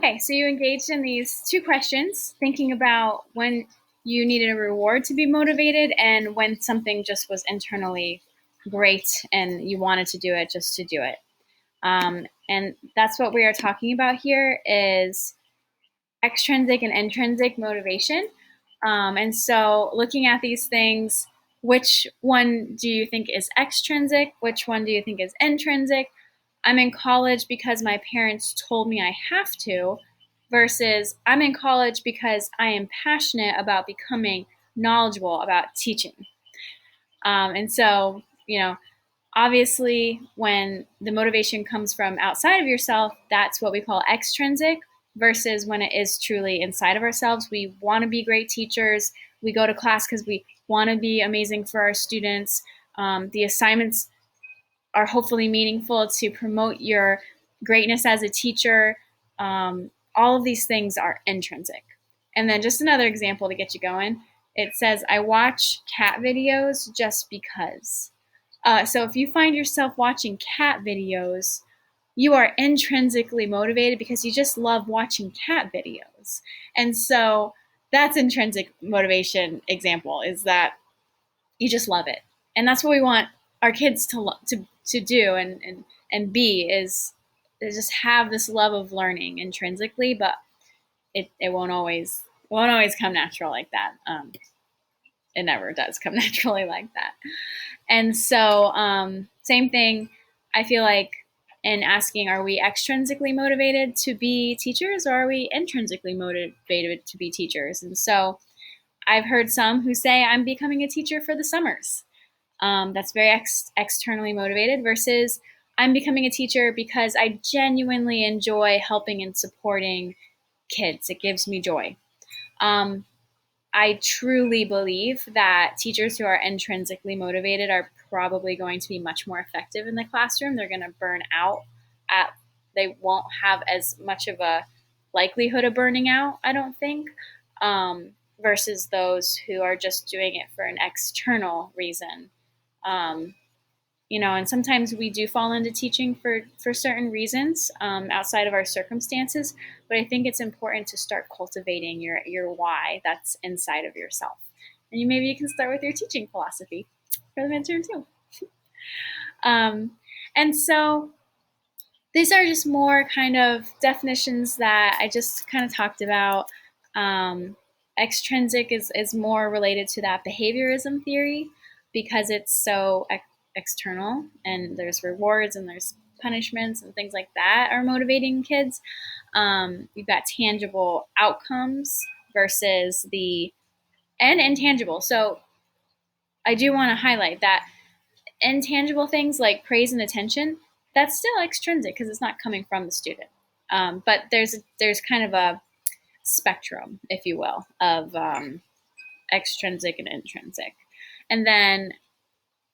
Okay, so you engaged in these two questions, thinking about when you needed a reward to be motivated and when something just was internally great and you wanted to do it just to do it. And that's what we are talking about here is extrinsic and intrinsic motivation. And so looking at these things, which one do you think is extrinsic? Which one do you think is intrinsic? I'm in college because my parents told me I have to, versus I'm in college because I am passionate about becoming knowledgeable about teaching. And so, obviously, when the motivation comes from outside of yourself, that's what we call extrinsic, versus when it is truly inside of ourselves. We want to be great teachers. We go to class because we want to be amazing for our students. The assignments are hopefully meaningful to promote your greatness as a teacher. All of these things are intrinsic. And then just another example to get you going. It says, I watch cat videos just because. So if you find yourself watching cat videos, you are intrinsically motivated because you just love watching cat videos. And so that's intrinsic motivation example, is that you just love it. And that's what we want our kids to do and be, is just have this love of learning intrinsically, but it won't always come natural like that. It never does come naturally like that. And so, same thing, I feel like, in asking, are we extrinsically motivated to be teachers or are we intrinsically motivated to be teachers? And so I've heard some who say, I'm becoming a teacher for the summers. That's very externally motivated, versus I'm becoming a teacher because I genuinely enjoy helping and supporting kids. It gives me joy. I truly believe that teachers who are intrinsically motivated are probably going to be much more effective in the classroom. They're going to burn out they won't have as much of a likelihood of burning out, I don't think, versus those who are just doing it for an external reason. Um, and sometimes we do fall into teaching for certain reasons outside of our circumstances, but I think it's important to start cultivating your why that's inside of yourself. And maybe you can start with your teaching philosophy for the midterm too. And so these are just more kind of definitions that I just kind of talked about. Extrinsic is more related to that behaviorism theory, because it's so external, and there's rewards and there's punishments and things like that are motivating kids. You've got tangible outcomes versus and intangible. So I do want to highlight that intangible things like praise and attention, that's still extrinsic because it's not coming from the student. But there's kind of a spectrum, if you will, of extrinsic and intrinsic. And then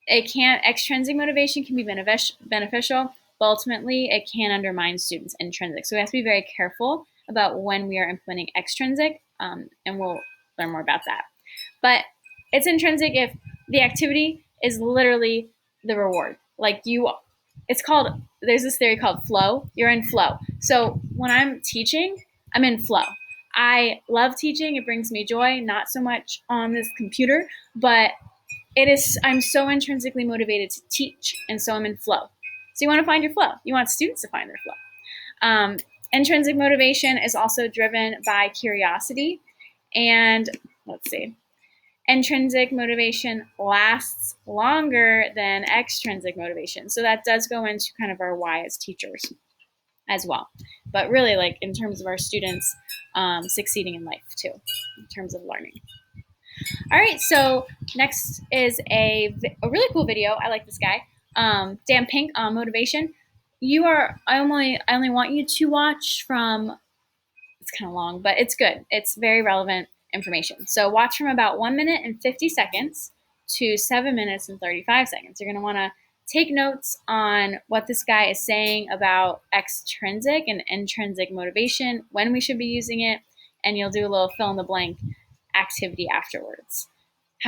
extrinsic motivation can be beneficial, but ultimately it can undermine students' intrinsic. So we have to be very careful about when we are implementing extrinsic, and we'll learn more about that. But it's intrinsic if the activity is literally the reward. There's this theory called flow. You're in flow. So when I'm teaching, I'm in flow. I love teaching. It brings me joy, not so much on this computer, but I'm so intrinsically motivated to teach, and so I'm in flow. So you want to find your flow. You want students to find their flow. Intrinsic motivation is also driven by curiosity, and let's see. Intrinsic motivation lasts longer than extrinsic motivation. So that does go into kind of our why as teachers as well. But really, like, in terms of our students succeeding in life too, in terms of learning. All right, so next is a really cool video. I like this guy, Dan Pink, on motivation. I only want you to watch from, it's kind of long, but it's good. It's very relevant information. So watch from about 1 minute and 50 seconds to 7 minutes and 35 seconds. You're going to want to take notes on what this guy is saying about extrinsic and intrinsic motivation, when we should be using it, and you'll do a little fill in the blank activity afterwards.